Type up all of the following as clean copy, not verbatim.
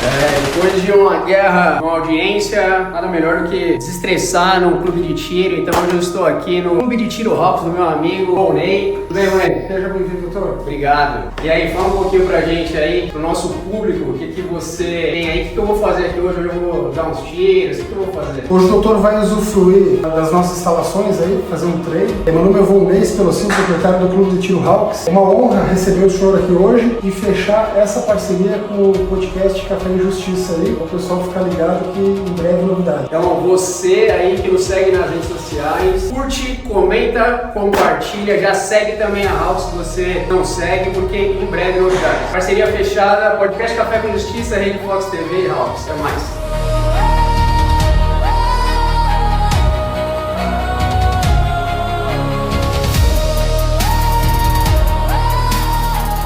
Depois de uma guerra com a audiência, nada melhor do que desestressar num clube de tiro. Então hoje eu estou aqui no clube de tiro Hawks do meu amigo Volney. Tudo bem, Volney? Seja bem-vindo, doutor. Obrigado. E aí, fala um pouquinho pra gente aí, pro nosso público, o que você tem aí, o que eu vou fazer aqui hoje? Hoje eu vou dar uns tiros, o que eu vou fazer? Hoje o doutor vai usufruir das nossas instalações aí, fazer um treino. Meu nome é Volney Spelosin, secretário do Clube de Tiro Hawks. É uma honra receber o senhor aqui hoje e fechar essa parceria com o podcast Café e Justiça aí, para o pessoal ficar ligado que em breve novidade. Então você aí que nos segue nas redes sociais, curte, comenta, compartilha, já segue também a Hawks se você não segue, porque em breve novidade. Parceria fechada, podcast Café com Justiça, Rede Fox TV e Hawks. Até mais.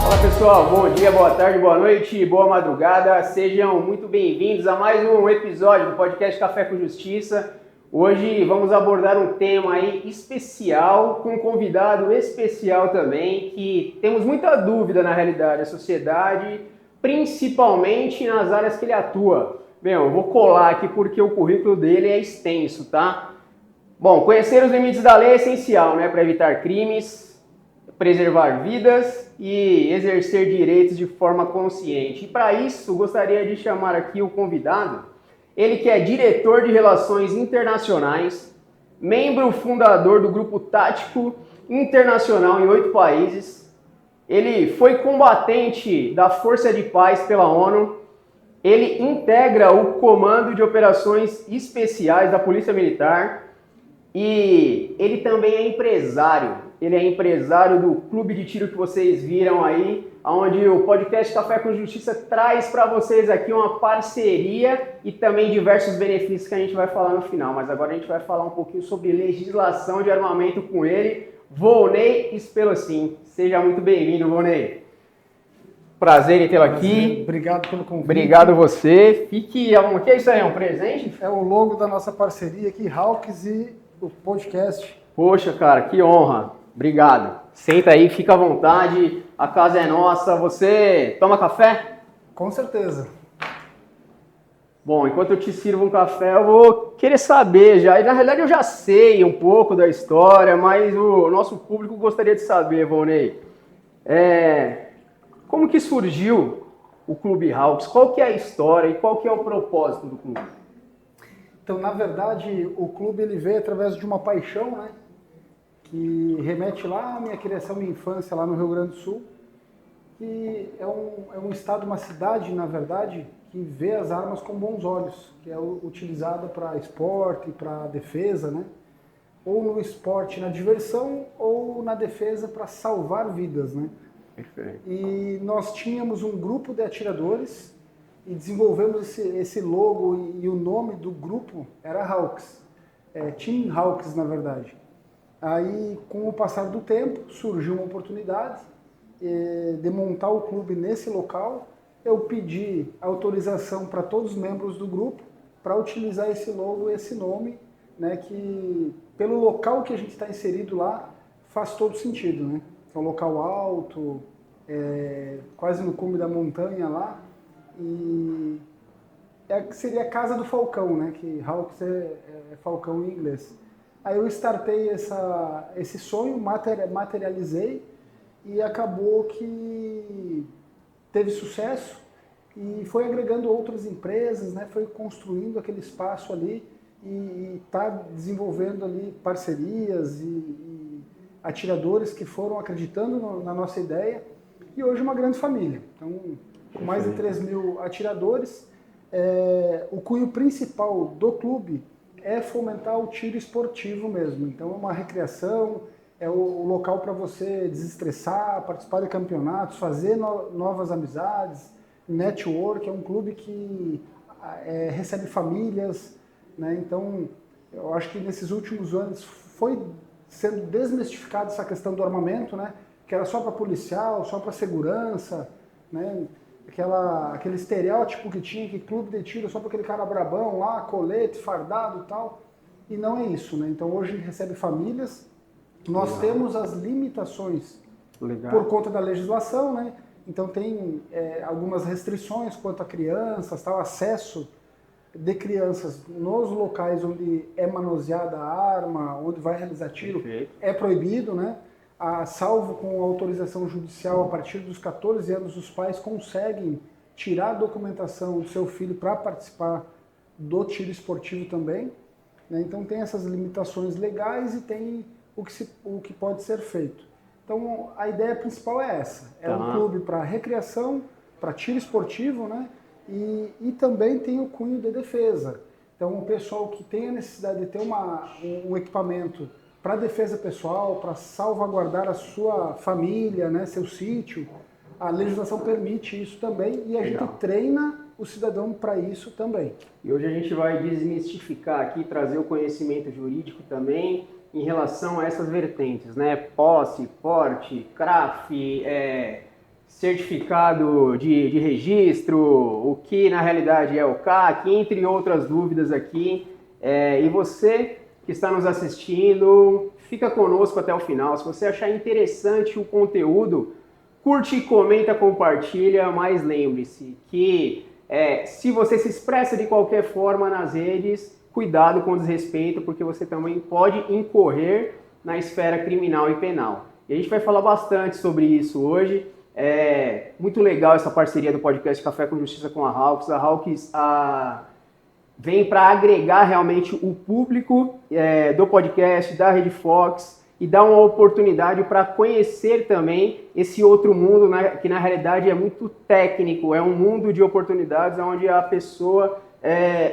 Olá pessoal, bom dia, boa tarde, boa noite, boa madrugada. Sejam muito bem-vindos a mais um episódio do podcast Café com Justiça. Hoje vamos abordar um tema aí especial, com um convidado especial também, que temos muita dúvida na realidade, a sociedade, principalmente nas áreas que ele atua. Bem, eu vou colar aqui porque o currículo dele é extenso, tá? Bom, conhecer os limites da lei é essencial, né, para evitar crimes, preservar vidas e exercer direitos de forma consciente. E para isso, gostaria de chamar aqui o convidado, ele que é diretor de Relações Internacionais, membro fundador do Grupo Tático Internacional em 8 países. Ele foi combatente da Força de Paz pela ONU. Ele integra o Comando de Operações Especiais da Polícia Militar. E ele também é empresário. Ele é empresário do clube de tiro que vocês viram aí, onde o podcast Café com Justiça traz para vocês aqui uma parceria e também diversos benefícios que a gente vai falar no final. Mas agora a gente vai falar um pouquinho sobre legislação de armamento com ele, Volney Spelosin. Seja muito bem-vindo, Volney. Prazer em tê-lo aqui. Obrigado pelo convite. Obrigado você. Fique... O que é isso aí? É um presente? É o logo da nossa parceria aqui, Hawks e o podcast. Poxa, cara, que honra. Obrigado. Senta aí, fica à vontade. A casa é nossa. Você toma café? Com certeza. Bom, enquanto eu te sirvo um café, eu vou querer saber já. E na realidade eu já sei um pouco da história, mas o nosso público gostaria de saber, Volney. Como que surgiu o Clube Hawks? Qual que é a história e qual que é o propósito do clube? Então, na verdade, o clube ele veio através de uma paixão, né? Que remete lá à minha criação, minha infância lá no Rio Grande do Sul. Que é um estado, uma cidade, na verdade, que vê as armas com bons olhos, que é utilizada para esporte, para defesa, né? Ou no esporte na diversão, ou na defesa para salvar vidas, né? Perfeito. E nós tínhamos um grupo de atiradores e desenvolvemos esse logo e o nome do grupo era Hawks, Team Hawks na verdade. Aí com o passar do tempo surgiu uma oportunidade de montar o clube nesse local. Eu pedi autorização para todos os membros do grupo para utilizar esse logo e esse nome, né, que pelo local que a gente está inserido lá faz todo sentido, né? É um local alto, quase no cume da montanha lá, e seria a casa do falcão, né? Que Hawks é falcão em inglês. Aí eu startei esse sonho, materializei e acabou que teve sucesso e foi agregando outras empresas, né? Foi construindo aquele espaço ali e está desenvolvendo ali parcerias e atiradores que foram acreditando na nossa ideia, e hoje uma grande família. Então, com mais de 3.000 atiradores, o cunho principal do clube é fomentar o tiro esportivo mesmo. Então é uma recreação, é o local para você desestressar, participar de campeonatos, fazer novas amizades, network. É um clube que recebe famílias, né? Então eu acho que nesses últimos anos foi sendo desmistificada essa questão do armamento, né? Que era só para policial, só para segurança, né? Aquele estereótipo que tinha, que clube de tiro só para aquele cara brabão lá, colete, fardado e tal. E não é isso, né? Então hoje recebe famílias. Nós temos as limitações por conta da legislação, né? Então tem algumas restrições quanto a crianças, tal, acesso de crianças nos locais onde é manuseada a arma, onde vai realizar tiro, Perfeito. é proibido, né? Salvo com autorização judicial, a partir dos 14 anos, os pais conseguem tirar a documentação do seu filho para participar do tiro esportivo também, né? Então tem essas limitações legais e tem o que pode ser feito. Então a ideia principal é essa, é um clube para recreação, para tiro esportivo, né? E também tem o cunho de defesa. Então o pessoal que tem a necessidade de ter um equipamento para defesa pessoal, para salvaguardar a sua família, né, seu sítio, a legislação permite isso também e a gente treina o cidadão para isso também. E hoje a gente vai desmistificar aqui, trazer o conhecimento jurídico também em relação a essas vertentes, né? Posse, porte, CRAF, certificado de registro, o que na realidade é o CAC, entre outras dúvidas aqui. E você que está nos assistindo, fica conosco até o final. Se você achar interessante o conteúdo, curte, comenta, compartilha, mas lembre-se que se você se expressa de qualquer forma nas redes, cuidado com o desrespeito, porque você também pode incorrer na esfera criminal e penal. E a gente vai falar bastante sobre isso hoje. Muito legal essa parceria do podcast Café com Justiça com a Hawks. A Hawks vem para agregar realmente o público do podcast, da Rede Fox, e dar uma oportunidade para conhecer também esse outro mundo, né, que na realidade é muito técnico, é um mundo de oportunidades onde a pessoa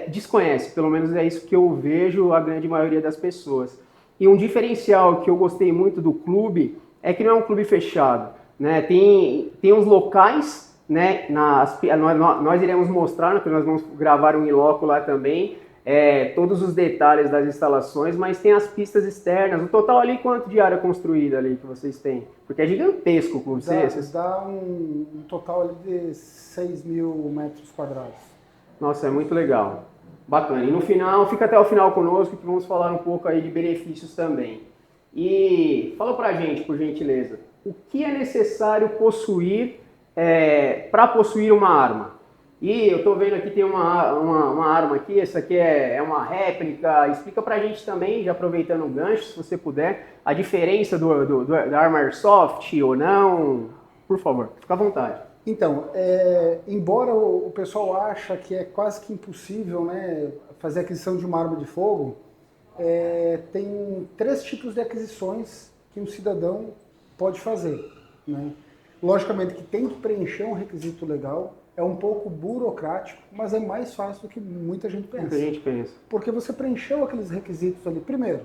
desconhece, pelo menos é isso que eu vejo a grande maioria das pessoas. E um diferencial que eu gostei muito do clube é que não é um clube fechado, né? Tem uns locais, né, nós iremos mostrar, porque nós vamos gravar um in-loco lá também, todos os detalhes das instalações, mas tem as pistas externas. O total ali, quanto de área construída ali que vocês têm? Porque é gigantesco o clube. Dá um total ali de 6 mil metros quadrados. Nossa, é muito legal. Bacana. E no final, fica até o final conosco que vamos falar um pouco aí de benefícios também. E fala pra gente, por gentileza, o que é necessário possuir para possuir uma arma? E eu tô vendo aqui, tem uma arma aqui, essa aqui é uma réplica. Explica pra gente também, já aproveitando o gancho, se você puder, a diferença da arma Airsoft ou não. Por favor, fica à vontade. Então, embora o pessoal acha que é quase que impossível, né, fazer a aquisição de uma arma de fogo, tem 3 tipos de aquisições que um cidadão pode fazer, né? Logicamente que tem que preencher um requisito legal, é um pouco burocrático, mas é mais fácil do que muita gente pensa. Muita gente pensa. Porque você preencheu aqueles requisitos ali. Primeiro,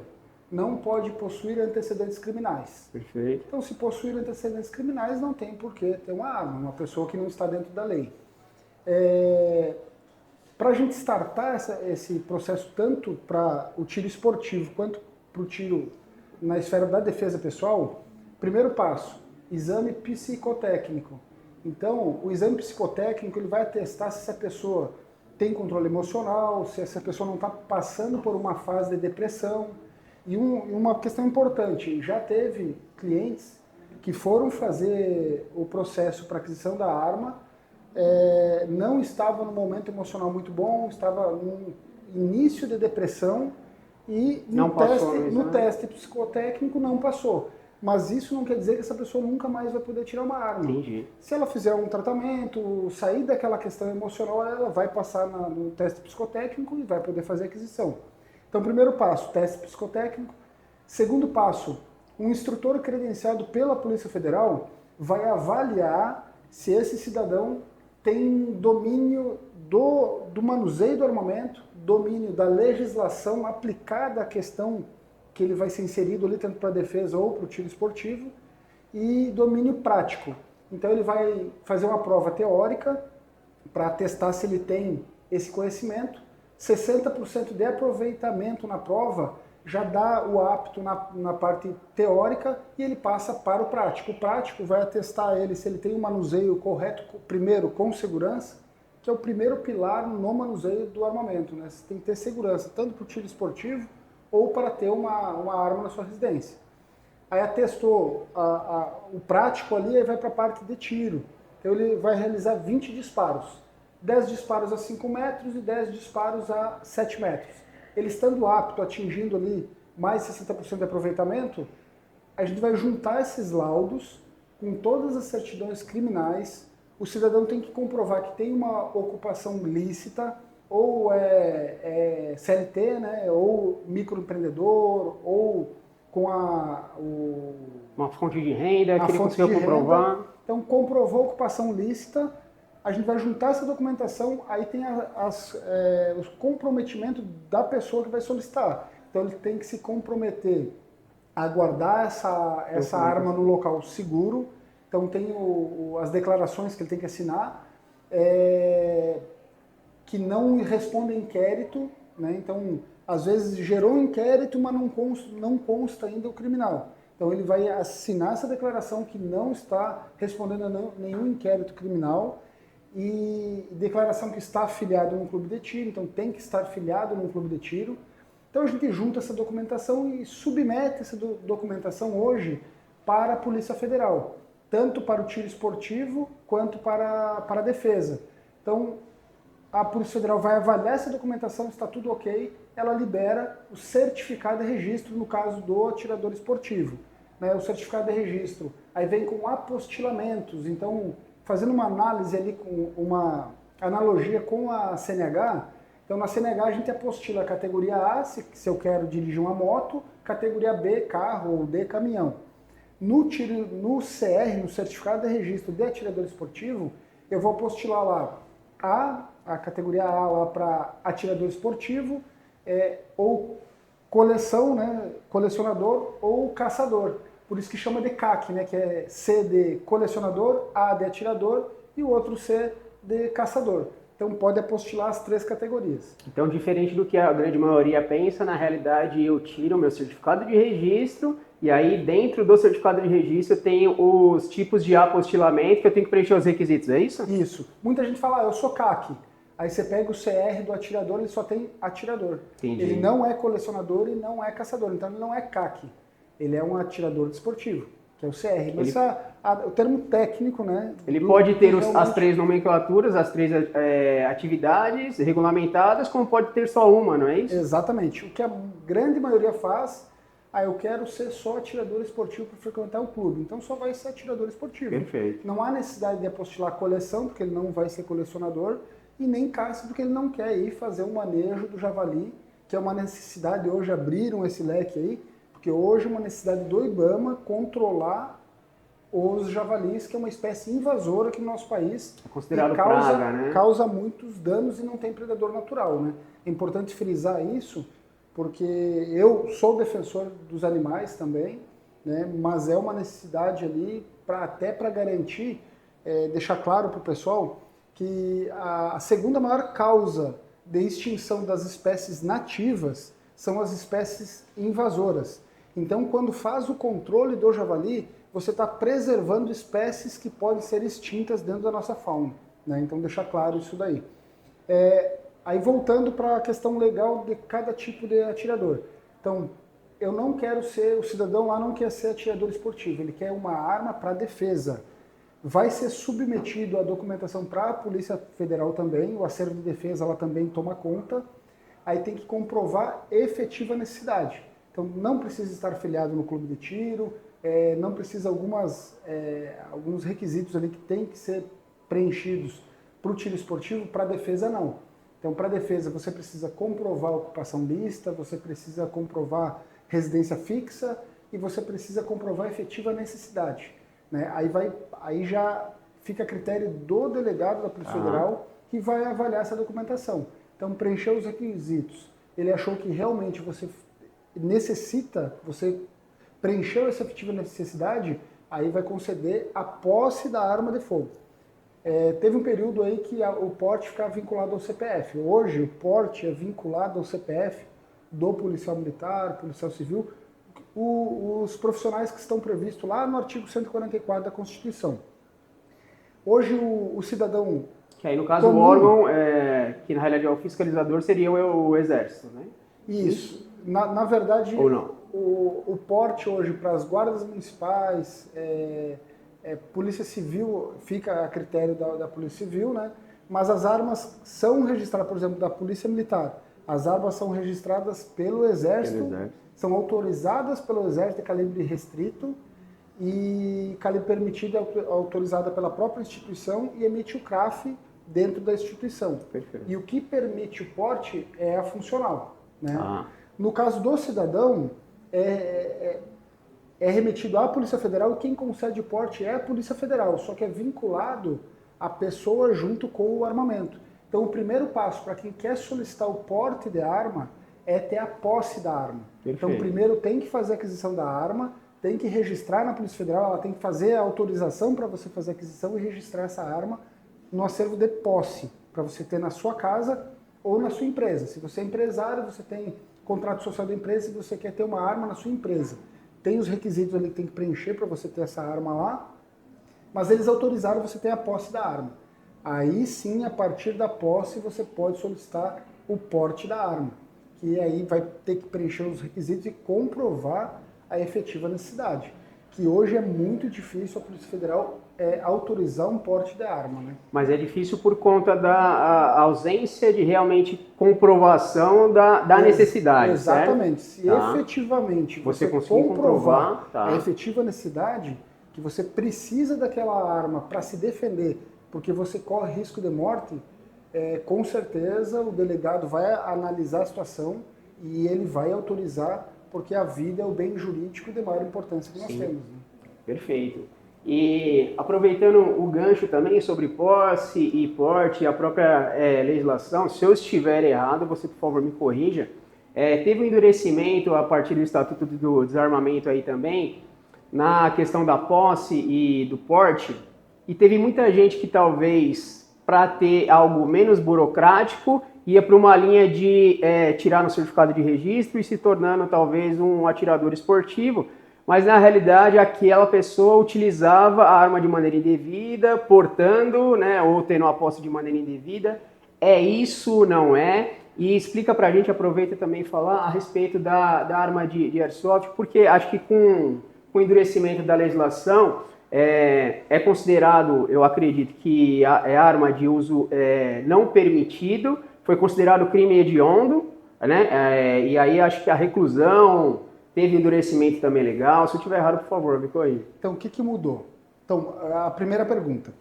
não pode possuir antecedentes criminais. Perfeito. Então, se possuir antecedentes criminais, não tem por que ter uma arma, uma pessoa que não está dentro da lei. Para a gente startar esse processo, tanto para o tiro esportivo quanto para o tiro na esfera da defesa pessoal, primeiro passo, exame psicotécnico. Então, o exame psicotécnico ele vai atestar se essa pessoa tem controle emocional, se essa pessoa não está passando por uma fase de depressão. E uma questão importante, já teve clientes que foram fazer o processo para aquisição da arma, não estava num momento emocional muito bom, estava no início de depressão e no teste psicotécnico não passou. Mas isso não quer dizer que essa pessoa nunca mais vai poder tirar uma arma. Entendi. Se ela fizer um tratamento, sair daquela questão emocional, ela vai passar no teste psicotécnico e vai poder fazer a aquisição. Então, primeiro passo, teste psicotécnico. Segundo passo, um instrutor credenciado pela Polícia Federal vai avaliar se esse cidadão tem domínio do manuseio do armamento, domínio da legislação aplicada à questão que ele vai ser inserido ali, tanto para a defesa ou para o tiro esportivo, e domínio prático. Então ele vai fazer uma prova teórica para testar se ele tem esse conhecimento. 60% de aproveitamento na prova já dá o apto na parte teórica e ele passa para o prático. O prático vai atestar ele se ele tem um manuseio correto, primeiro com segurança, que é o primeiro pilar no manuseio do armamento, né? Você tem que ter segurança, tanto para o tiro esportivo ou para ter uma arma na sua residência. Aí atestou o prático ali, aí vai para a parte de tiro. Então ele vai realizar 20 disparos. 10 disparos a 5 metros e 10 disparos a 7 metros. Ele estando apto, atingindo ali mais 60% de aproveitamento, a gente vai juntar esses laudos com todas as certidões criminais. O cidadão tem que comprovar que tem uma ocupação lícita, ou CLT, né, ou microempreendedor, ou com uma fonte de renda que ele fonte conseguiu de comprovar. Renda. Então, comprovou a ocupação lícita, a gente vai juntar essa documentação, aí tem o comprometimento da pessoa que vai solicitar. Então, ele tem que se comprometer a guardar essa arma no local seguro. Então, tem as declarações que ele tem que assinar, que não respondem inquérito, né? Então, às vezes gerou um inquérito, mas não consta ainda o criminal. Então ele vai assinar essa declaração que não está respondendo a nenhum inquérito criminal e declaração que está afiliado num clube de tiro, então tem que estar afiliado num clube de tiro. Então a gente junta essa documentação e submete essa documentação hoje para a Polícia Federal, tanto para o tiro esportivo quanto para a defesa. Então a Polícia Federal vai avaliar essa documentação, está tudo ok, ela libera o certificado de registro no caso do atirador esportivo. Né? O certificado de registro aí vem com apostilamentos, então fazendo uma análise ali, com uma analogia com a CNH, então na CNH a gente apostila a categoria A, se eu quero dirigir uma moto, categoria B, carro, ou D, caminhão. No CR, no certificado de registro de atirador esportivo, eu vou apostilar lá a categoria A lá para atirador esportivo, ou coleção, né, colecionador ou caçador. Por isso que chama de CAC, né, que é C de colecionador, A de atirador e o outro C de caçador. Então pode apostilar as 3 categorias. Então, diferente do que a grande maioria pensa, na realidade eu tiro o meu certificado de registro e aí dentro do certificado de registro tem os tipos de apostilamento que eu tenho que preencher os requisitos, é isso? Isso. Muita gente fala, eu sou CAC. Aí você pega o CR do atirador, ele só tem atirador. Entendi. Ele não é colecionador e não é caçador, então ele não é CAC. Ele é um atirador desportivo, que é o CR. Mas o termo técnico, né? Ele pode ter as 3 nomenclaturas, as 3 atividades regulamentadas, como pode ter só uma, não é isso? Exatamente. O que a grande maioria faz, eu quero ser só atirador esportivo para frequentar o clube. Então só vai ser atirador esportivo. Perfeito. Não há necessidade de apostilar coleção, porque ele não vai ser colecionador, e nem caça, porque ele não quer ir fazer um manejo do javali, que é uma necessidade. Hoje abriram esse leque aí, porque hoje é uma necessidade do IBAMA controlar os javalis, que é uma espécie invasora aqui no nosso país. É considerado praga, né? Causa muitos danos e não tem predador natural, né? É importante frisar isso, porque eu sou defensor dos animais também, né? Mas é uma necessidade ali, até para garantir, deixar claro para o pessoal, que a segunda maior causa de extinção das espécies nativas são as espécies invasoras. Então, quando faz o controle do javali, você está preservando espécies que podem ser extintas dentro da nossa fauna, né? Então, deixar claro isso daí. Aí, voltando para a questão legal de cada tipo de atirador. Então, eu não quero ser, o cidadão lá não quer ser atirador esportivo, ele quer uma arma para defesa. Vai ser submetido à documentação para a Polícia Federal também, o acervo de defesa ela também toma conta, aí tem que comprovar efetiva necessidade. Então não precisa estar afiliado no clube de tiro, não precisa alguns requisitos ali que tem que ser preenchidos para o tiro esportivo, para a defesa não. Então para a defesa você precisa comprovar a ocupação lícita, você precisa comprovar residência fixa e você precisa comprovar efetiva necessidade. Né? Aí já fica a critério do delegado da Polícia Federal que vai avaliar essa documentação. Então, preencheu os requisitos, ele achou que realmente você necessita, você preencheu essa efetiva necessidade, aí vai conceder a posse da arma de fogo. Teve um período aí que o porte ficava vinculado ao CPF. Hoje, o porte é vinculado ao CPF do policial militar, policial civil, os profissionais que estão previstos lá no artigo 144 da Constituição. Hoje o cidadão... Que aí no caso comum, o órgão, que na realidade é o fiscalizador, seria o Exército, né? Isso. Na verdade, ou não? O porte hoje para as guardas municipais, Polícia Civil fica a critério da Polícia Civil, né? Mas as armas são registradas, por exemplo, da Polícia Militar. As armas são registradas pelo Exército, são autorizadas pelo Exército de calibre restrito e calibre permitido é autorizada pela própria instituição e emite o CRAF dentro da instituição. Perfeito. E o que permite o porte é a funcional, né? No caso do cidadão, é remetido à Polícia Federal e quem concede o porte é a Polícia Federal, só que é vinculado a pessoa junto com o armamento. Então o primeiro passo para quem quer solicitar o porte de arma é ter a posse da arma. Perfeito. Então primeiro tem que fazer a aquisição da arma, tem que registrar na Polícia Federal, ela tem que fazer a autorização para você fazer a aquisição e registrar essa arma no acervo de posse, para você ter na sua casa ou na sua empresa. Se você é empresário, você tem contrato social da empresa e você quer ter uma arma na sua empresa. Tem os requisitos ali que tem que preencher para você ter essa arma lá, mas eles autorizaram você ter a posse da arma. Aí sim, a partir da posse, você pode solicitar o porte da arma, que aí vai ter que preencher os requisitos e comprovar a efetiva necessidade, que hoje é muito difícil a Polícia Federal autorizar um porte de arma, né? Mas é difícil por conta da ausência de realmente comprovação da necessidade, exatamente. certo? Se efetivamente você conseguir comprovar a efetiva necessidade, que você precisa daquela arma para se defender, porque você corre risco de morte, com certeza o delegado vai analisar a situação e ele vai autorizar, porque a vida é o bem jurídico de maior importância que nós temos. Né? Perfeito. E aproveitando o gancho também sobre posse e porte, a própria legislação, se eu estiver errado, você por favor me corrija, teve um endurecimento a partir do Estatuto do Desarmamento aí também, na questão da posse e do porte, e teve muita gente que talvez, para ter algo menos burocrático, ia para uma linha de tirar no certificado de registro e se tornando talvez um atirador esportivo, mas na realidade aquela pessoa utilizava a arma de maneira indevida, portando, né, ou tendo a posse de maneira indevida. É isso, não é? E explica pra gente, aproveita também falar a respeito da arma de airsoft, porque acho que com o endurecimento da legislação é considerado, eu acredito, que é arma de uso não permitido, foi considerado crime hediondo, né? E aí acho que a reclusão teve endurecimento também legal. Se eu estiver errado, por favor, me corrija. Então, o que mudou? Então, a primeira pergunta.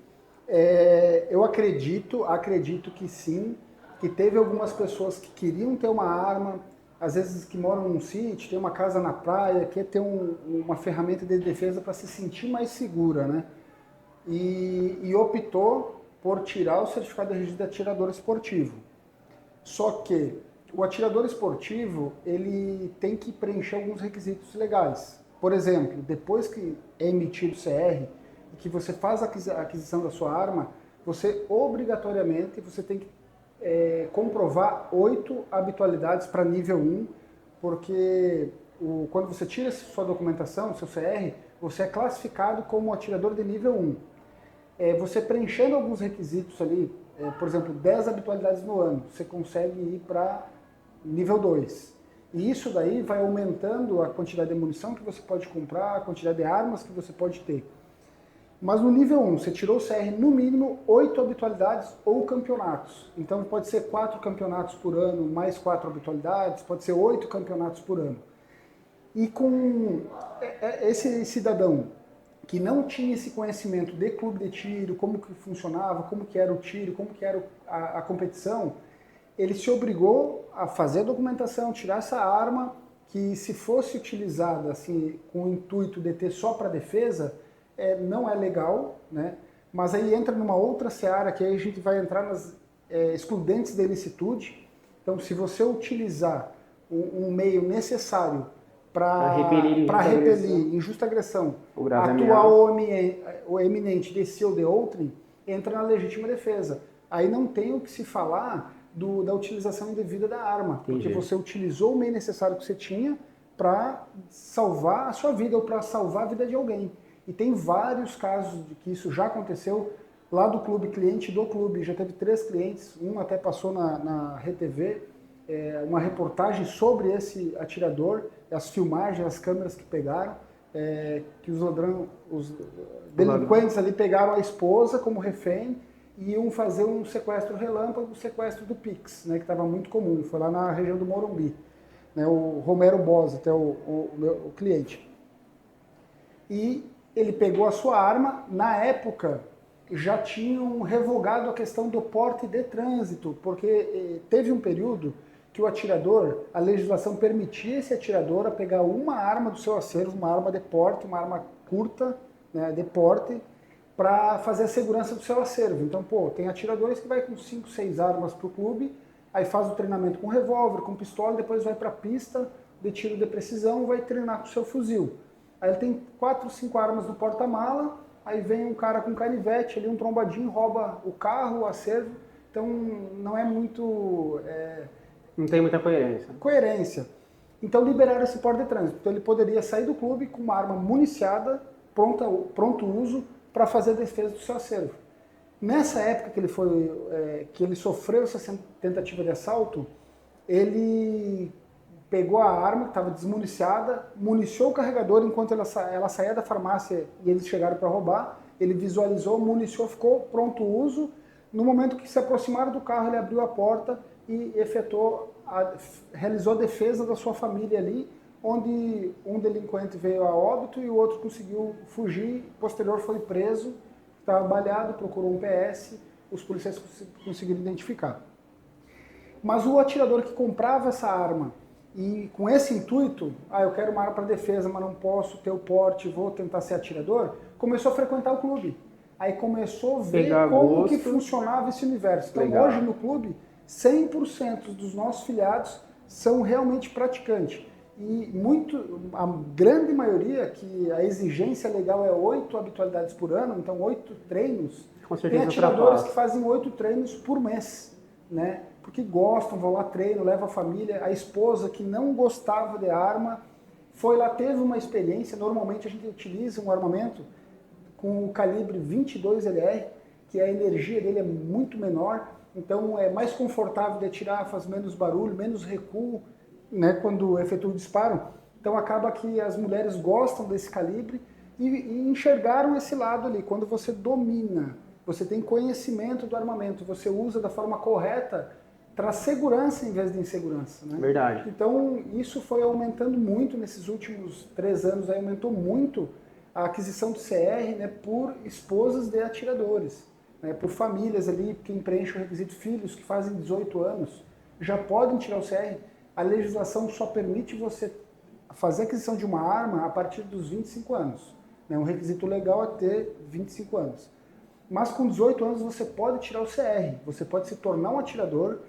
Eu acredito que sim, que teve algumas pessoas que queriam ter uma arma, às vezes que moram num sítio, tem uma casa na praia, quer ter uma ferramenta de defesa para se sentir mais segura, né? E optou por tirar o certificado de registro de atirador esportivo. Só que o atirador esportivo, ele tem que preencher alguns requisitos legais. Por exemplo, depois que é emitido o CR e que você faz a aquisição da sua arma, você obrigatoriamente tem que comprovar 8 habitualidades para nível 1, porque quando você tira sua documentação, seu CR, você é classificado como atirador de nível 1. Você preenchendo alguns requisitos ali, por exemplo, 10 habitualidades no ano, você consegue ir para nível 2. E isso daí vai aumentando a quantidade de munição que você pode comprar, a quantidade de armas que você pode ter. Mas no nível 1, você tirou o CR no mínimo 8 habitualidades ou campeonatos. Então pode ser 4 campeonatos por ano, mais 4 habitualidades, pode ser 8 campeonatos por ano. E com esse cidadão que não tinha esse conhecimento de clube de tiro, como que funcionava, como que era o tiro, como que era a competição, ele se obrigou a fazer a documentação, tirar essa arma, que se fosse utilizada assim, com o intuito de ter só para defesa, não é legal, né? Mas aí entra numa outra seara, que aí a gente vai entrar nas excludentes da ilicitude. Então, se você utilizar um meio necessário para repelir injusta agressão, atual ou eminente de si ou de outrem, entra na legítima defesa. Aí não tem o que se falar da utilização indevida da arma, porque você utilizou o meio necessário que você tinha para salvar a sua vida ou para salvar a vida de alguém. E tem vários casos de que isso já aconteceu lá do clube, cliente do clube. Já teve 3 clientes, um até passou na RTV, uma reportagem sobre esse atirador, as filmagens, as câmeras que pegaram. que os delinquentes ali pegaram a esposa como refém e iam fazer um sequestro relâmpago, o sequestro do Pix, né, que estava muito comum, foi lá na região do Morumbi, né, o Romero Bosa, até o cliente. E ele pegou a sua arma, na época já tinham revogado a questão do porte de trânsito, porque teve um período que o atirador, a legislação permitia esse atirador a pegar uma arma do seu acervo, uma arma de porte, uma arma curta, né, de porte, para fazer a segurança do seu acervo. Então, tem atiradores que vai com 5, 6 armas para o clube, aí faz o treinamento com revólver, com pistola, depois vai para a pista de tiro de precisão, vai treinar com o seu fuzil. Aí ele tem 4, 5 armas no porta-mala, aí vem um cara com canivete, ali um trombadinho, rouba o carro, o acervo. Então não é muito... Não tem muita coerência. Então liberaram esse porte de trânsito. Então ele poderia sair do clube com uma arma municiada, pronto uso, para fazer a defesa do seu acervo. Nessa época que ele sofreu essa tentativa de assalto, ele pegou a arma que estava desmuniciada, municiou o carregador enquanto ela saía da farmácia e eles chegaram para roubar. Ele visualizou, municiou, ficou pronto uso. No momento que se aproximaram do carro, ele abriu a porta e realizou a defesa da sua família ali, onde um delinquente veio a óbito e o outro conseguiu fugir. Posterior foi preso, estava baleado, procurou um PS, os policiais conseguiram identificar. Mas o atirador que comprava essa arma e com esse intuito, eu quero uma arma para defesa, mas não posso ter o porte, vou tentar ser atirador, começou a frequentar o clube. Aí começou a ver como que funcionava esse universo. Então hoje no clube, 100% dos nossos filiados são realmente praticantes. E a grande maioria, que a exigência legal é 8 habitualidades por ano, então 8 treinos, tem atiradores que fazem 8 treinos por mês, né? Porque gostam, vão lá, treino, leva a família. A esposa que não gostava de arma, foi lá, teve uma experiência. Normalmente a gente utiliza um armamento com o calibre 22 LR, que a energia dele é muito menor, então é mais confortável de atirar, faz menos barulho, menos recuo, né, quando efetua o disparo. Então acaba que as mulheres gostam desse calibre e enxergaram esse lado ali. Quando você domina, você tem conhecimento do armamento, você usa da forma correta, traz segurança em vez de insegurança, né? Verdade. Então isso foi aumentando muito nesses últimos 3 anos, aí aumentou muito a aquisição do CR, né, por esposas de atiradores, né, por famílias ali, quem preenche o requisito, filhos que fazem 18 anos, já podem tirar o CR. A legislação só permite você fazer a aquisição de uma arma a partir dos 25 anos. Né, um requisito legal é ter 25 anos. Mas com 18 anos você pode tirar o CR, você pode se tornar um atirador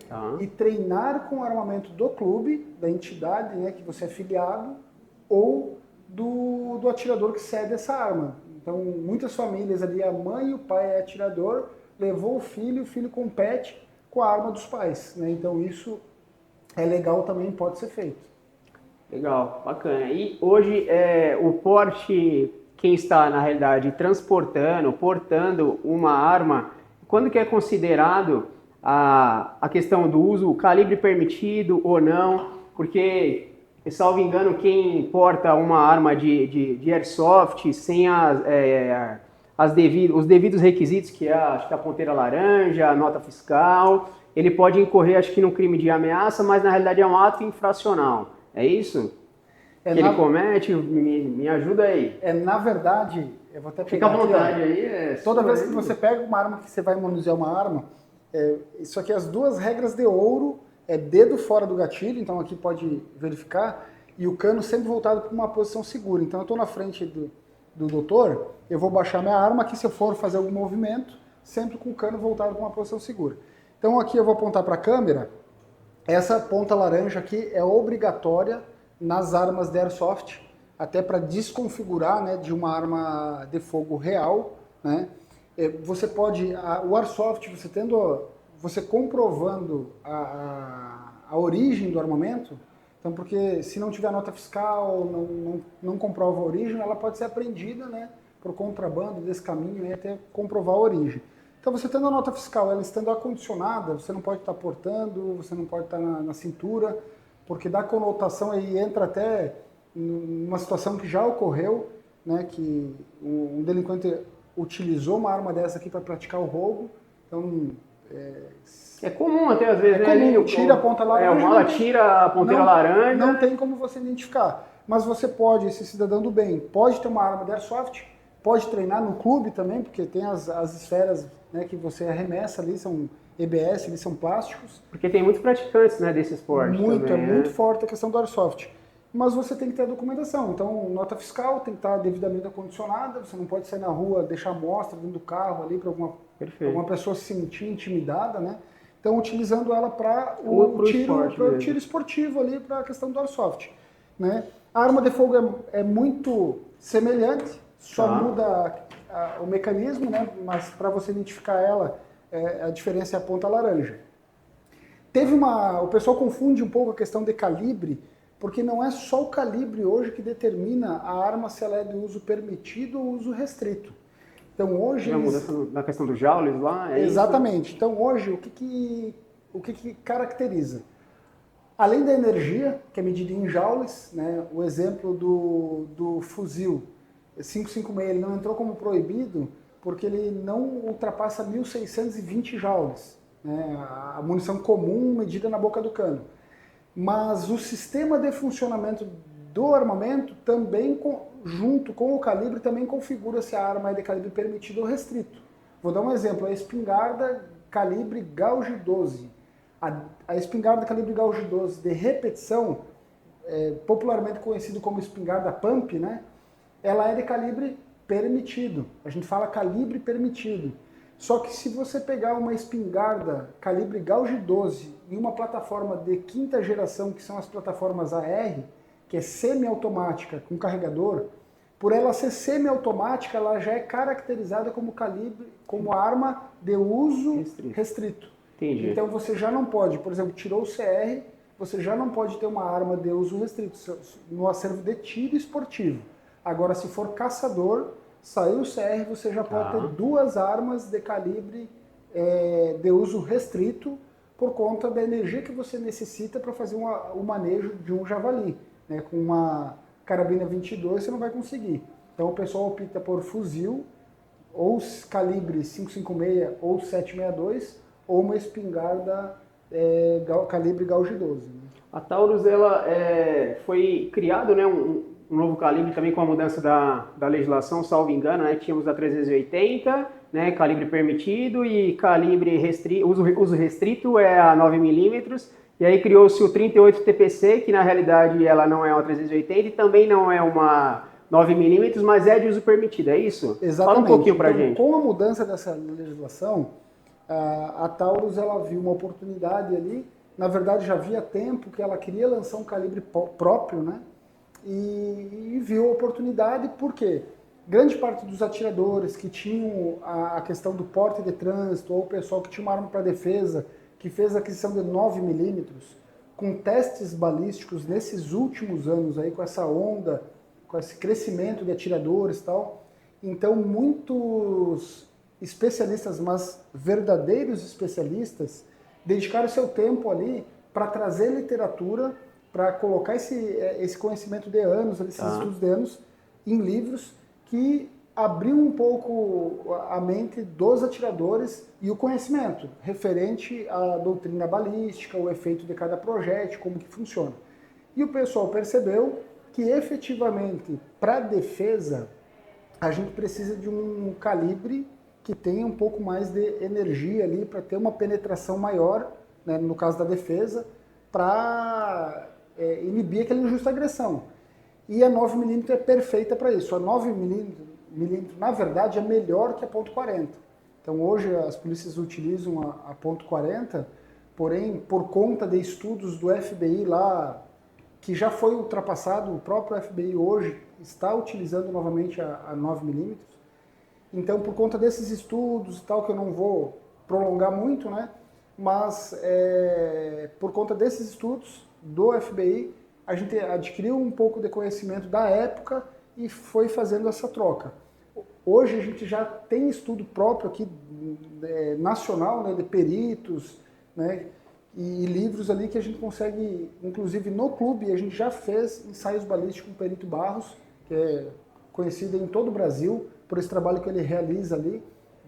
e treinar com o armamento do clube, da entidade, né, que você é filiado, ou do atirador que cede essa arma. Então, muitas famílias ali, a mãe e o pai é atirador, levou o filho compete com a arma dos pais, né? Então, isso é legal também, pode ser feito. Legal, bacana. E hoje, o porte, quem está, na realidade, portando uma arma, quando que é considerado a questão do uso, o calibre permitido ou não? Porque, salvo engano, quem porta uma arma de airsoft sem os devidos requisitos, que é acho que a ponteira laranja, a nota fiscal, ele pode incorrer, acho que, num crime de ameaça, mas na realidade é um ato infracional. É isso? Ele comete? Me ajuda aí. Na verdade, eu vou até Fica à vontade aqui, aí. Toda vez que você pega uma arma, que você vai manusear uma arma, isso aqui, as 2 regras de ouro, dedo fora do gatilho, então aqui pode verificar, e o cano sempre voltado para uma posição segura. Então eu estou na frente do doutor, eu vou baixar minha arma aqui se eu for fazer algum movimento, sempre com o cano voltado para uma posição segura. Então aqui eu vou apontar para a câmera, essa ponta laranja aqui é obrigatória nas armas de airsoft, até para desconfigurar, né, de uma arma de fogo real, né? Você pode, o airsoft, você comprovando a origem do armamento, então porque se não tiver nota fiscal, não comprova a origem, ela pode ser apreendida, né, por contrabando desse caminho, até comprovar a origem. Então você tendo a nota fiscal, ela estando acondicionada, você não pode estar portando, você não pode estar na cintura, porque dá conotação, aí entra até numa situação que já ocorreu, né, que um delinquente utilizou uma arma dessa aqui para praticar o roubo. Então, é comum até às vezes, é né? comum, tira a ponta laranja. O mala tira a ponteira laranja. Não tem como você identificar. Mas você pode, esse cidadão do bem, pode ter uma arma de airsoft, pode treinar no clube também, porque tem as esferas, né, que você arremessa ali, são EBS, eles são plásticos. Porque tem muitos praticantes, né, desse esporte Muito, também, é muito forte a questão do airsoft. Mas você tem que ter a documentação. Então, nota fiscal tem que estar devidamente acondicionada, você não pode sair na rua, deixar amostra dentro do carro ali para alguma pessoa se sentir intimidada, né? Então, utilizando ela para o tiro esportivo ali, para a questão do airsoft, né? A arma de fogo é muito semelhante, só muda o mecanismo, né? Mas para você identificar ela, a diferença é a ponta laranja. O pessoal confunde um pouco a questão de calibre, porque não é só o calibre hoje que determina a arma se ela é de uso permitido ou uso restrito. Então hoje... Na questão dos joules lá? Exatamente. Isso? Então hoje, o que caracteriza? Além da energia, que é medida em joules, né, o exemplo do fuzil 556, ele não entrou como proibido porque ele não ultrapassa 1.620 joules, né, a munição comum medida na boca do cano. Mas o sistema de funcionamento do armamento também, junto com o calibre, também configura se a arma é de calibre permitido ou restrito. Vou dar um exemplo, a espingarda calibre Gauge 12. A espingarda calibre Gauge 12 de repetição, popularmente conhecido como espingarda pump, né? Ela é de calibre permitido. A gente fala calibre permitido. Só que se você pegar uma espingarda calibre Gauge 12 em uma plataforma de quinta geração, que são as plataformas AR, que é semiautomática com carregador, por ela ser semiautomática, ela já é caracterizada como arma de uso restrito. Entendi. Então você já não pode, por exemplo, tirou o CR, você já não pode ter uma arma de uso restrito no acervo de tiro esportivo. Agora, se for caçador, saiu o CR, você já pode ter duas armas de calibre de uso restrito por conta da energia que você necessita para fazer o manejo de um javali. Né? Com uma carabina 22 você não vai conseguir. Então o pessoal opta por fuzil, ou calibre 556 ou 762, ou uma espingarda calibre Gauge 12. Né? A Taurus ela, foi criado, né, um novo calibre também com a mudança da legislação, salvo engano, né? Tínhamos a 380, né, calibre permitido, e calibre uso restrito é a 9mm, e aí criou-se o 38 TPC, que na realidade ela não é uma 380 e também não é uma 9mm, mas é de uso permitido, é isso? Exatamente. Fala um pouquinho pra gente. Com a mudança dessa legislação, a Taurus ela viu uma oportunidade ali, na verdade já havia tempo que ela queria lançar um calibre próprio, né? E viu a oportunidade porque grande parte dos atiradores que tinham a questão do porte de trânsito, ou o pessoal que tinha uma arma para defesa, que fez a aquisição de 9mm, com testes balísticos nesses últimos anos, aí, com essa onda, com esse crescimento de atiradores e tal, então muitos especialistas, mas verdadeiros especialistas, dedicaram seu tempo ali para trazer literatura, para colocar esse conhecimento de anos, esses estudos de anos, em livros que abriu um pouco a mente dos atiradores e o conhecimento referente à doutrina balística, o efeito de cada projétil, como que funciona. E o pessoal percebeu que efetivamente, para defesa, a gente precisa de um calibre que tenha um pouco mais de energia ali, para ter uma penetração maior, né, no caso da defesa, para inibir aquela injusta agressão. E a 9mm é perfeita para isso. A 9mm, na verdade, é melhor que a .40. Então hoje as polícias utilizam a .40, porém, por conta de estudos do FBI lá, que já foi ultrapassado, o próprio FBI hoje está utilizando novamente a 9mm. Então, por conta desses estudos e tal, que eu não vou prolongar muito, né? Mas por conta desses estudos do FBI, a gente adquiriu um pouco de conhecimento da época e foi fazendo essa troca. Hoje a gente já tem estudo próprio aqui, nacional, né, de peritos, né, e livros ali que a gente consegue, inclusive no clube, a gente já fez ensaios balísticos com o perito Barros, que é conhecido em todo o Brasil por esse trabalho que ele realiza ali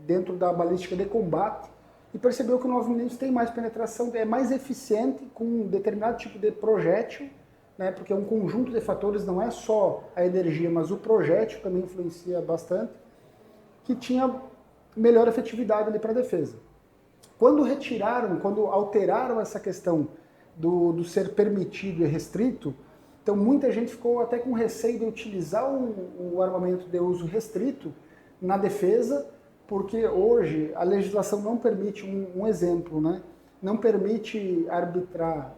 dentro da balística de combate, e percebeu que o 9mm tem mais penetração, é mais eficiente com um determinado tipo de projétil, né, porque é um conjunto de fatores, não é só a energia, mas o projétil também influencia bastante, que tinha melhor efetividade ali para a defesa. Quando alteraram essa questão do ser permitido e restrito, então muita gente ficou até com receio de utilizar o armamento de uso restrito na defesa, porque hoje a legislação não permite, um exemplo, né? Não permite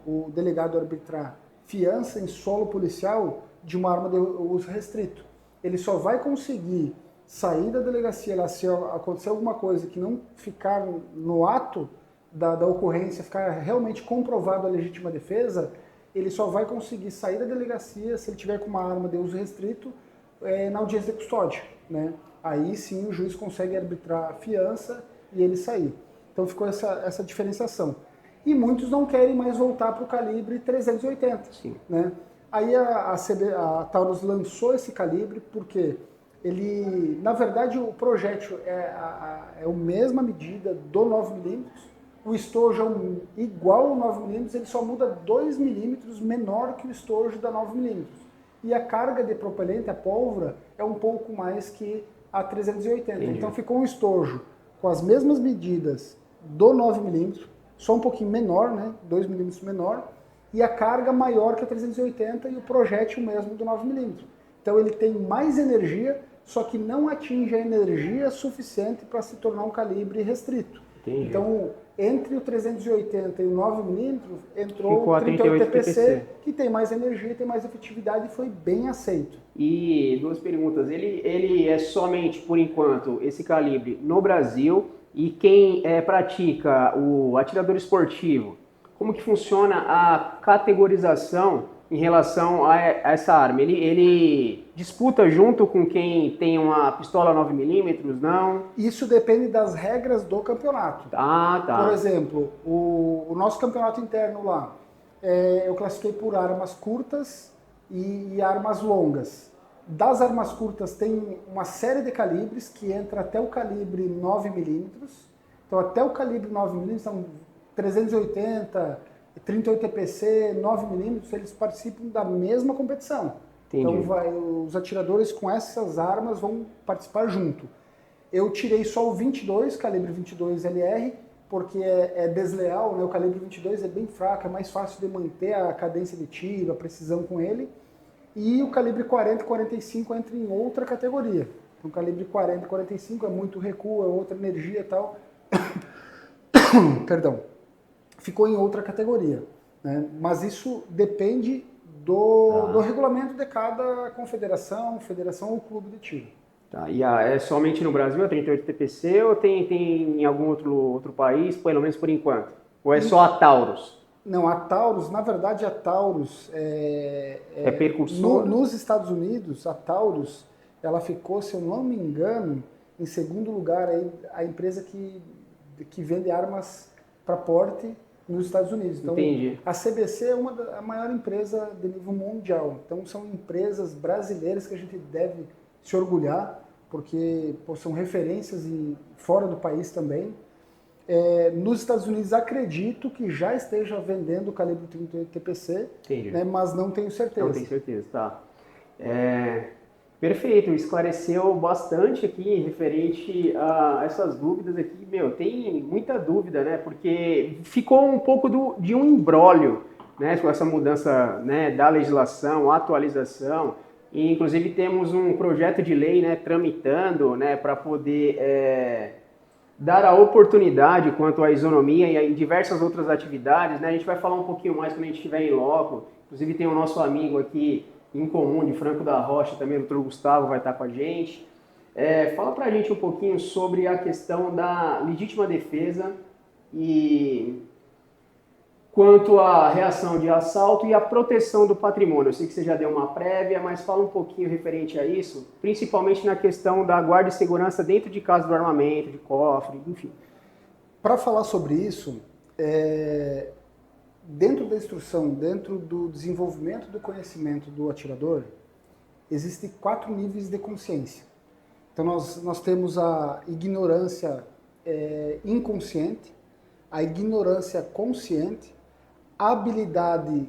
o delegado arbitrar fiança em solo policial de uma arma de uso restrito. Ele só vai conseguir sair da delegacia lá se acontecer alguma coisa que não ficar no ato da ocorrência, ficar realmente comprovado a legítima defesa, ele só vai conseguir sair da delegacia se ele tiver com uma arma de uso restrito na audiência de custódia, né? Aí sim o juiz consegue arbitrar a fiança e ele sair. Então ficou essa diferenciação. E muitos não querem mais voltar para o calibre 380. Sim. Né? Aí a Taurus lançou esse calibre porque ele, na verdade, o projétil é a mesma medida do 9mm, o estojo é igual ao 9mm, ele só muda 2mm menor que o estojo da 9mm. E a carga de propelente, a pólvora, é um pouco mais que a 380. Entendi. Então ficou um estojo com as mesmas medidas do 9mm, só um pouquinho menor, né? 2mm menor, e a carga maior que a 380 e o projétil mesmo do 9mm. Então ele tem mais energia, só que não atinge a energia suficiente para se tornar um calibre restrito. Entendi. Então, entre o 380 e o 9mm, entrou Ficou o a 38 TPC, que tem mais energia, tem mais efetividade e foi bem aceito. E duas perguntas, ele é somente, por enquanto, esse calibre no Brasil, e quem pratica o atirador esportivo, como que funciona a categorização em relação a essa arma? Ele disputa junto com quem tem uma pistola 9mm, não? Isso depende das regras do campeonato. Ah, tá. Por exemplo, o nosso campeonato interno lá, eu classifiquei por armas curtas e armas longas. Das armas curtas tem uma série de calibres que entra até o calibre 9mm. Então até o calibre 9mm são 380, 38 EPC, 9mm, eles participam da mesma competição. Entendi. Então os atiradores com essas armas vão participar junto. Eu tirei só o 22, calibre 22 LR, porque é desleal, né? O calibre 22 é bem fraco, é mais fácil de manter a cadência de tiro, a precisão com ele. E o calibre 40 e 45 entra em outra categoria. Então, o calibre 40 e 45 é muito recuo, é outra energia e tal. Perdão. Ficou em outra categoria. Né? Mas isso depende do regulamento de cada federação ou clube de tiro. Tá. E é somente no Brasil a 38 TPC ou tem em algum outro país, pelo menos por enquanto? Ou é só a Taurus? Não, a Taurus, na verdade a Taurus é precursor? Nos Estados Unidos, a Taurus, ela ficou, se eu não me engano, em segundo lugar, aí, a empresa que vende armas para porte nos Estados Unidos. Então, entendi. A CBC é a maior empresa de nível mundial. Então, são empresas brasileiras que a gente deve se orgulhar, porque são referências fora do país também. Nos Estados Unidos, acredito que já esteja vendendo o calibre 38 TPC, né, mas não tenho certeza. Não tenho certeza, tá. Perfeito, esclareceu bastante aqui referente a essas dúvidas aqui. Tem muita dúvida, né? Porque ficou um pouco de um imbróglio, né? Com essa mudança, né, da legislação, atualização. E, inclusive, temos um projeto de lei, né, tramitando, né, para poder dar a oportunidade quanto à isonomia e em diversas outras atividades, né? A gente vai falar um pouquinho mais quando a gente estiver em loco. Inclusive, tem o nosso amigo aqui em comum de Franco da Rocha, também o Dr. Gustavo vai estar com a gente. Fala pra gente um pouquinho sobre a questão da legítima defesa e quanto à reação de assalto e a proteção do patrimônio. Eu sei que você já deu uma prévia, mas fala um pouquinho referente a isso, principalmente na questão da guarda e segurança dentro de casa do armamento, de cofre, enfim. Para falar sobre isso, dentro da instrução, dentro do desenvolvimento do conhecimento do atirador, existem 4 níveis de consciência. Então nós temos a ignorância inconsciente, a ignorância consciente, a habilidade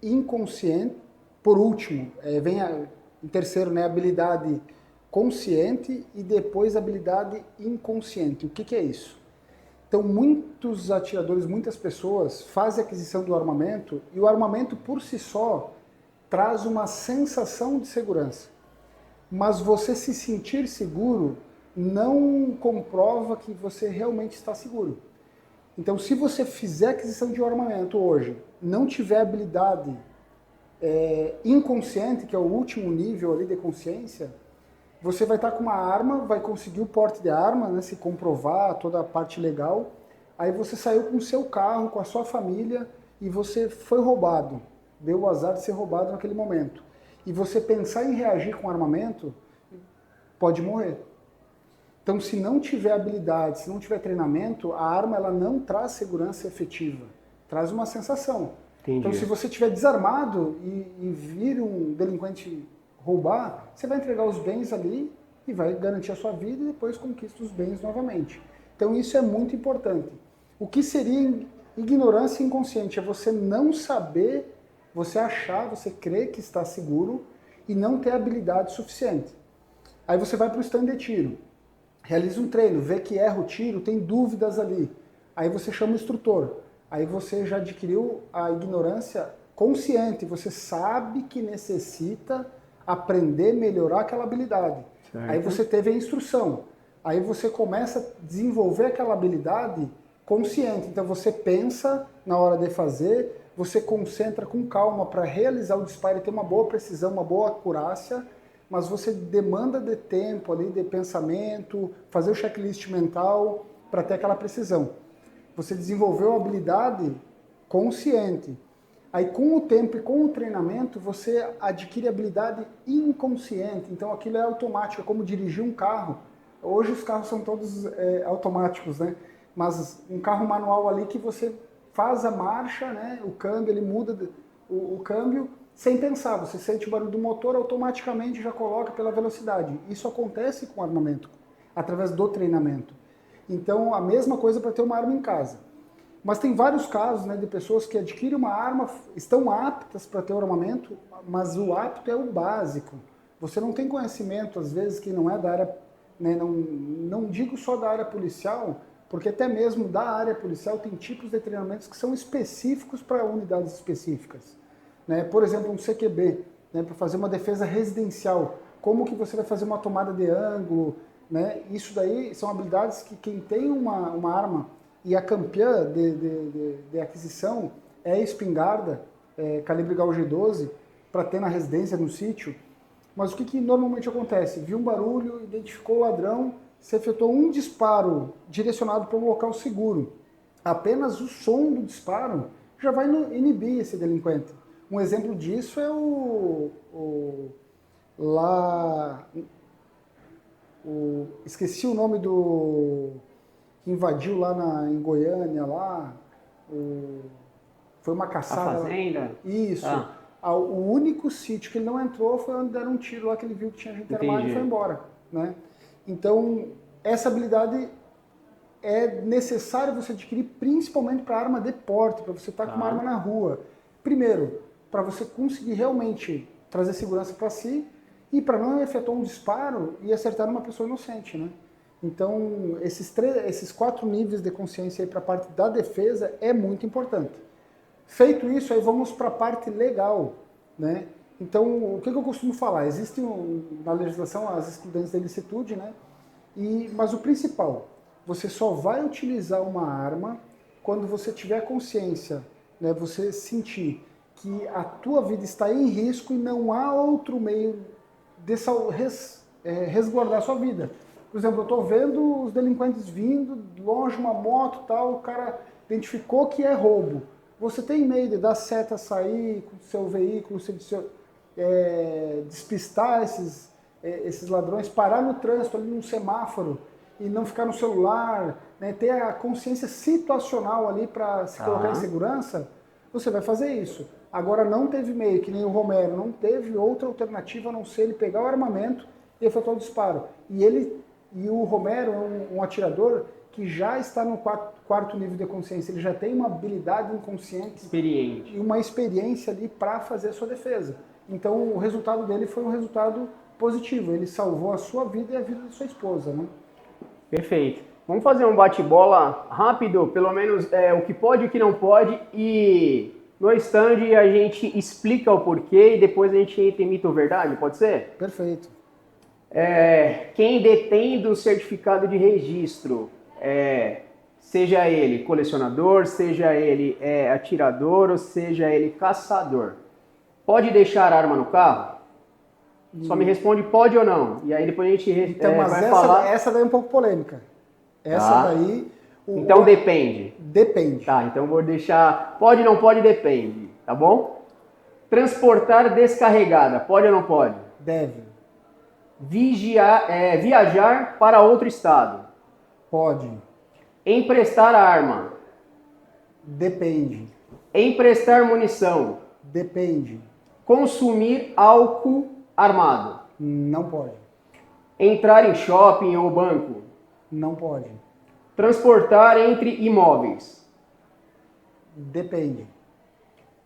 inconsciente, por último, em terceiro, né, a habilidade consciente e depois a habilidade inconsciente. O que é isso? Então muitos atiradores, muitas pessoas fazem a aquisição do armamento e o armamento por si só traz uma sensação de segurança. Mas você se sentir seguro não comprova que você realmente está seguro. Então, se você fizer aquisição de um armamento hoje, não tiver habilidade inconsciente, que é o último nível ali de consciência, você vai estar com uma arma, vai conseguir o porte de arma, né, se comprovar toda a parte legal, aí você saiu com o seu carro, com a sua família, e você foi roubado, deu o azar de ser roubado naquele momento. E você pensar em reagir com armamento, pode morrer. Então, se não tiver habilidade, se não tiver treinamento, a arma ela não traz segurança efetiva, traz uma sensação. Entendi. Então, se você estiver desarmado e vir um delinquente roubar, você vai entregar os bens ali e vai garantir a sua vida e depois conquista os bens novamente. Então, isso é muito importante. O que seria ignorância inconsciente? É você não saber, você achar, você crer que está seguro e não ter habilidade suficiente. Aí você vai para o stand de tiro, realiza um treino, vê que erra o tiro, tem dúvidas ali. Aí você chama o instrutor. Aí você já adquiriu a ignorância consciente, você sabe que necessita aprender, melhorar aquela habilidade. Certo. Aí você teve a instrução. Aí você começa a desenvolver aquela habilidade consciente. Então você pensa na hora de fazer, você concentra com calma para realizar o disparo e ter uma boa precisão, uma boa acurácia, mas você demanda de tempo ali, de pensamento, fazer o checklist mental para ter aquela precisão. Você desenvolveu a habilidade consciente. Aí com o tempo e com o treinamento, você adquire habilidade inconsciente. Então aquilo é automático, é como dirigir um carro. Hoje os carros são todos automáticos, né? Mas um carro manual ali que você faz a marcha, né? O câmbio, ele muda o câmbio sem pensar. Você sente o barulho do motor, automaticamente já coloca pela velocidade. Isso acontece com armamento, através do treinamento. Então a mesma coisa para ter uma arma em casa. Mas tem vários casos, né, de pessoas que adquirem uma arma, estão aptas para ter o armamento, mas o apto é o básico. Você não tem conhecimento, às vezes, que não é da área, né, não digo só da área policial, porque até mesmo da área policial tem tipos de treinamentos que são específicos para unidades específicas. Né? Por exemplo, um CQB, né, para fazer uma defesa residencial. Como que você vai fazer uma tomada de ângulo? Né? Isso daí são habilidades que quem tem uma arma e a campeã de aquisição é a espingarda, calibre Gauge 12, para ter na residência, no sítio. Mas o que normalmente acontece? Viu um barulho, identificou o ladrão, se efetuou um disparo direcionado para um local seguro. Apenas o som do disparo já vai inibir esse delinquente. Um exemplo disso é esqueci o nome do que invadiu lá em Goiânia, foi uma caçada. A fazenda? Isso. O único sítio que ele não entrou foi onde deram um tiro lá, que ele viu que tinha gente armada e foi embora. Né? Então, essa habilidade é necessário você adquirir principalmente para arma de porte, para você estar com uma arma na rua. Primeiro, para você conseguir realmente trazer segurança para si e para não efetuar um disparo e acertar uma pessoa inocente, né? Então, esses 4 níveis de consciência para a parte da defesa é muito importante. Feito isso, aí vamos para a parte legal, né? Então, o que eu costumo falar? Existem na legislação as excludentes da ilicitude, né? Mas o principal, você só vai utilizar uma arma quando você tiver consciência, né? Você sentir que a tua vida está em risco e não há outro meio de resguardar a sua vida. Por exemplo, eu estou vendo os delinquentes vindo, longe uma moto tal, o cara identificou que é roubo. Você tem meio de dar seta, sair com o seu veículo, despistar esses ladrões, parar no trânsito, ali num semáforo, e não ficar no celular, né, ter a consciência situacional ali para se colocar em segurança? você vai fazer isso. Agora não teve meio, que nem o Romero, não teve outra alternativa a não ser ele pegar o armamento e efetuar o disparo. E o Romero é um atirador que já está no quarto nível de consciência, ele já tem uma habilidade inconsciente Experiente. e uma experiência ali para fazer a sua defesa. Então o resultado dele foi um resultado positivo, ele salvou a sua vida e a vida de sua esposa, né? Perfeito. Vamos fazer um bate-bola rápido, pelo menos o que pode e o que não pode, e no stand a gente explica o porquê e depois a gente entra em mito ou verdade, pode ser? Perfeito. Quem detém do certificado de registro, seja ele colecionador, seja ele atirador ou seja ele caçador, pode deixar a arma no carro? Só me responde pode ou não. E aí depois a gente Então, mas vai falar. essa daí é um pouco polêmica. Essa Tá. daí... Então depende. Depende. Tá, então vou deixar pode, não pode, depende, tá bom? Transportar descarregada, pode ou não pode? Deve. Viajar para outro estado. Pode. Emprestar arma. Depende. Emprestar munição. Depende. Consumir álcool armado. Não pode. Entrar em shopping ou banco. Não pode. Transportar entre imóveis. Depende.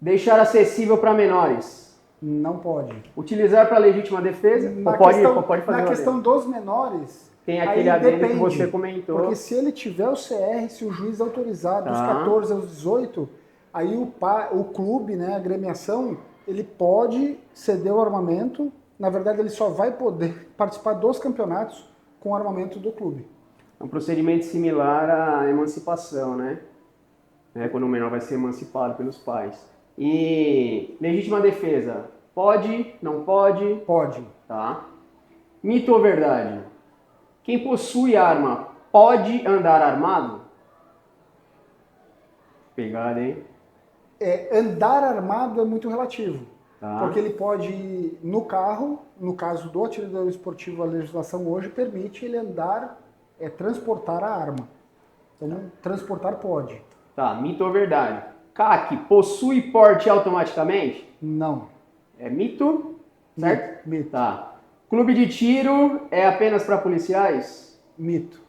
Deixar acessível para menores. Não pode. Utilizar para legítima defesa. Na Pode fazer na questão dos menores, tem aquele aí adendo depende, que você comentou. Porque se ele tiver o CR, se o juiz autorizar dos Tá. 14 aos 18, aí o clube, né, a agremiação, ele pode ceder o armamento. Na verdade, ele só vai poder participar dos campeonatos com o armamento do clube. É um procedimento similar à emancipação, né? Quando o menor vai ser emancipado pelos pais. E legítima defesa, pode, não pode? Pode. Tá. Mito ou verdade? Quem possui arma pode andar armado? Pegada, hein? Andar armado é muito relativo. Tá. Porque ele pode ir no carro, no caso do atirador esportivo, a legislação hoje permite ele andar, transportar a arma. Então, transportar pode. Tá, mito ou verdade? CAC possui porte automaticamente? Não. É mito? Certo? Mito. Tá. Clube de tiro é apenas para policiais? Mito.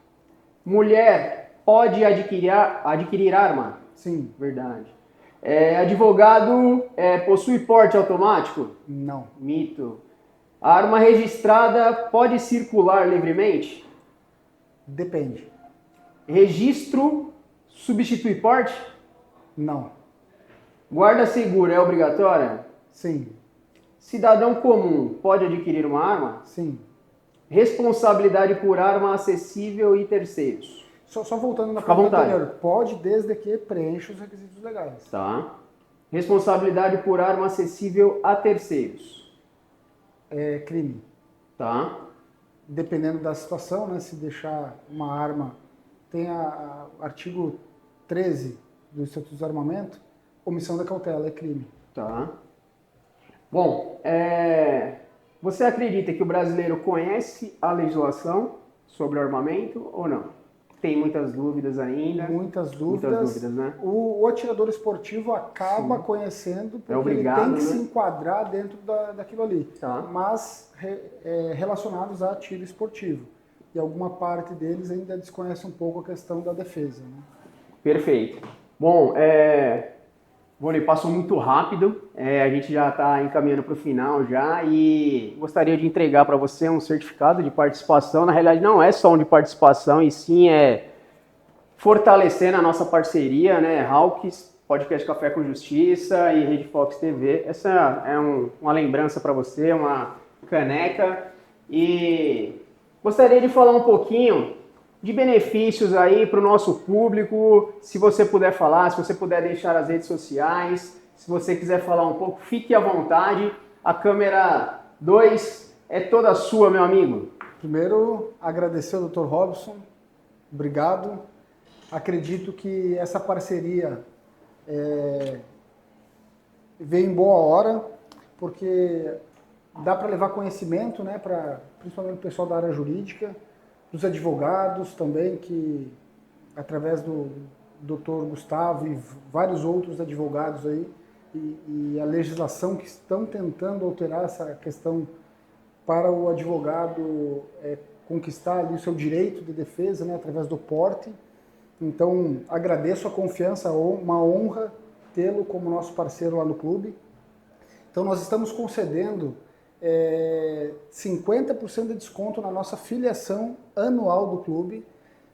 Mulher pode adquirir arma? Sim. Verdade. Advogado possui porte automático? Não. Mito. A arma registrada pode circular livremente? Depende. Registro substitui porte? Não. Guarda segura é obrigatória? Sim. Cidadão comum pode adquirir uma arma? Sim. Responsabilidade por arma acessível e terceiros. Só voltando na Fica à pergunta vontade. anterior. Pode desde que preencha os requisitos legais. Tá. Responsabilidade por arma acessível a terceiros. É crime. Tá. Dependendo da situação, né? Se deixar uma arma... Tem artigo 13 do Estatuto do Armamento, omissão da cautela é crime. Tá. Bom, você acredita que o brasileiro conhece a legislação sobre o armamento ou não? Tem muitas dúvidas ainda. Muitas dúvidas. Muitas dúvidas, né? O atirador esportivo acaba conhecendo porque obrigado, ele tem que se né? enquadrar dentro daquilo ali. Tá. Mas relacionados a tiro esportivo. E alguma parte deles ainda desconhece um pouco a questão da defesa. Né? Perfeito. Bom, Vôlei, passou muito rápido, a gente já está encaminhando para o final já e gostaria de entregar para você um certificado de participação. Na realidade não é só um de participação e sim fortalecendo a nossa parceria, né? Hawks, Podcast Café com Justiça e Rede Fox TV. Essa é uma lembrança para você, uma caneca. E gostaria de falar um pouquinho de benefícios aí para o nosso público, se você puder falar, se você puder deixar as redes sociais, se você quiser falar um pouco, fique à vontade. A câmera 2 é toda sua, meu amigo. Primeiro, agradecer ao Dr. Robson, obrigado. Acredito que essa parceria veio em boa hora, porque dá para levar conhecimento, né, principalmente o pessoal da área jurídica, dos advogados também, que através Dr. Gustavo e vários outros advogados aí, e a legislação que estão tentando alterar essa questão para o advogado conquistar ali o seu direito de defesa, né, através do porte. Então, agradeço a confiança, uma honra tê-lo como nosso parceiro lá no clube. Então, nós estamos concedendo 50% de desconto na nossa filiação anual do clube,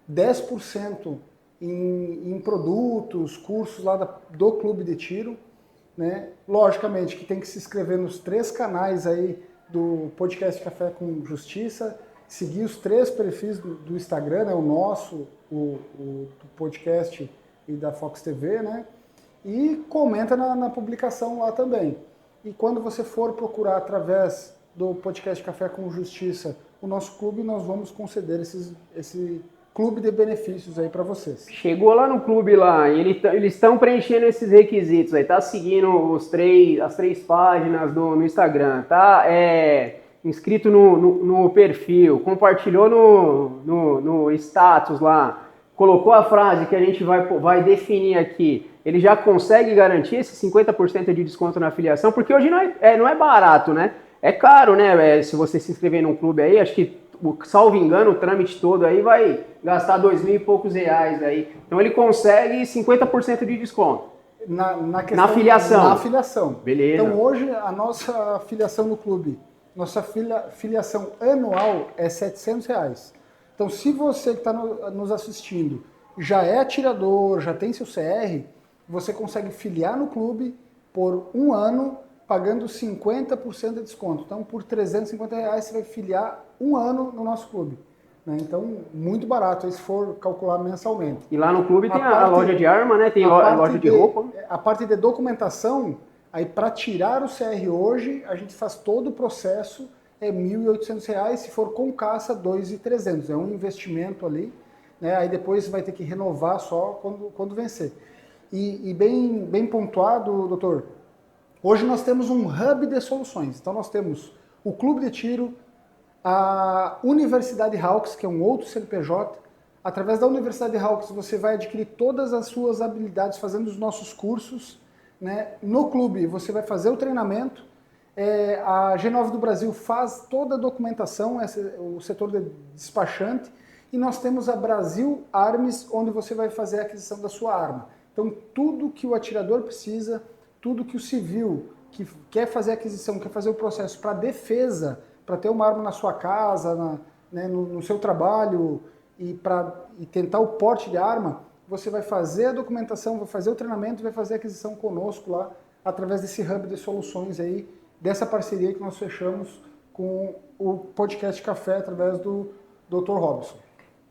10% em produtos, cursos lá do Clube de Tiro, né? Logicamente que tem que se inscrever nos 3 canais aí do podcast Café com Justiça, seguir os 3 perfis do Instagram, né? O nosso, o do podcast e da Fox TV, né? E comenta na publicação lá também. E quando você for procurar através do podcast Café com Justiça o nosso clube, nós vamos conceder esse clube de benefícios aí para vocês. Chegou lá no clube lá, e eles estão preenchendo esses requisitos aí, tá seguindo as 3 páginas no Instagram, tá inscrito no perfil, compartilhou no status lá, colocou a frase que a gente vai definir aqui, ele já consegue garantir esse 50% de desconto na filiação, porque hoje não é barato, né? É caro, né? Se você se inscrever num clube aí, acho que, salvo engano, o trâmite todo aí vai gastar R$2.000 e poucos aí. Então ele consegue 50% de desconto. Na filiação. Na filiação. Beleza. Então hoje a nossa filiação no clube, nossa filiação anual é R$700. Então se você que está nos assistindo já é atirador, já tem seu CR, você consegue filiar no clube por 1 ano, pagando 50% de desconto. Então, por R$350 você vai filiar 1 ano no nosso clube. Né? Então, muito barato, aí, se for calcular mensalmente. E lá no clube tem a loja de arma, né? Tem a loja de roupa. A parte de documentação, aí para tirar o CR hoje, a gente faz todo o processo, é R$1.800, se for com caça, R$2.300. É um investimento ali, né? Aí depois vai ter que renovar só quando vencer. E bem pontuado, doutor, hoje nós temos um hub de soluções. Então nós temos o Clube de Tiro, a Universidade Hawks, que é um outro CNPJ. Através da Universidade Hawks você vai adquirir todas as suas habilidades fazendo os nossos cursos, né? No clube você vai fazer o treinamento. A G9 do Brasil faz toda a documentação, o setor de despachante. E nós temos a Brasil Arms, onde você vai fazer a aquisição da sua arma. Então tudo que o atirador precisa, tudo que o civil que quer fazer a aquisição, quer fazer o processo para defesa, para ter uma arma na sua casa, no seu trabalho e tentar o porte de arma, você vai fazer a documentação, vai fazer o treinamento, vai fazer a aquisição conosco lá, através desse hub de soluções aí, dessa parceria que nós fechamos com o podcast Café, através do Dr. Robson.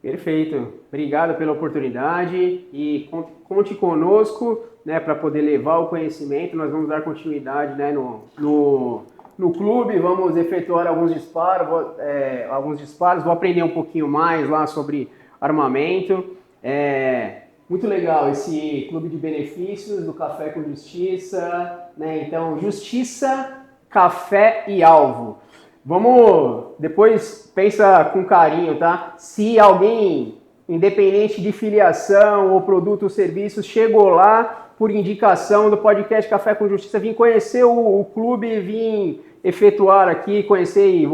Perfeito. Obrigado pela oportunidade e conte conosco, né, para poder levar o conhecimento. Nós vamos dar continuidade, né, no clube, vamos efetuar alguns disparos, vou aprender um pouquinho mais lá sobre armamento. Muito legal esse clube de benefícios do Café com Justiça, né? Então, Justiça, Café e Alvo. Vamos, depois pensa com carinho, tá? Se alguém, independente de filiação ou produto ou serviço, chegou lá por indicação do podcast Café com Justiça, vim conhecer o clube, vim efetuar aqui, conhecer e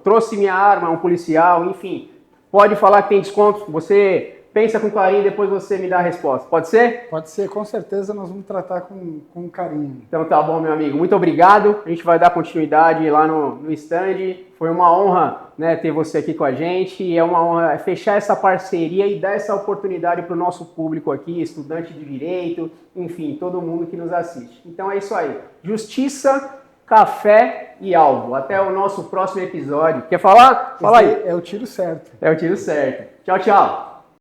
trouxe minha arma, um policial, enfim, pode falar que tem desconto, você pensa com carinho e depois você me dá a resposta. Pode ser? Pode ser, com certeza nós vamos tratar com carinho. Então tá bom, meu amigo. Muito obrigado. A gente vai dar continuidade lá no stand. Foi uma honra, né, ter você aqui com a gente. E é uma honra fechar essa parceria e dar essa oportunidade para o nosso público aqui, estudante de direito, enfim, todo mundo que nos assiste. Então é isso aí. Justiça, Café e Alvo. Até o nosso próximo episódio. Quer falar? Fala aí. É o tiro certo. É o tiro certo. Tchau, tchau.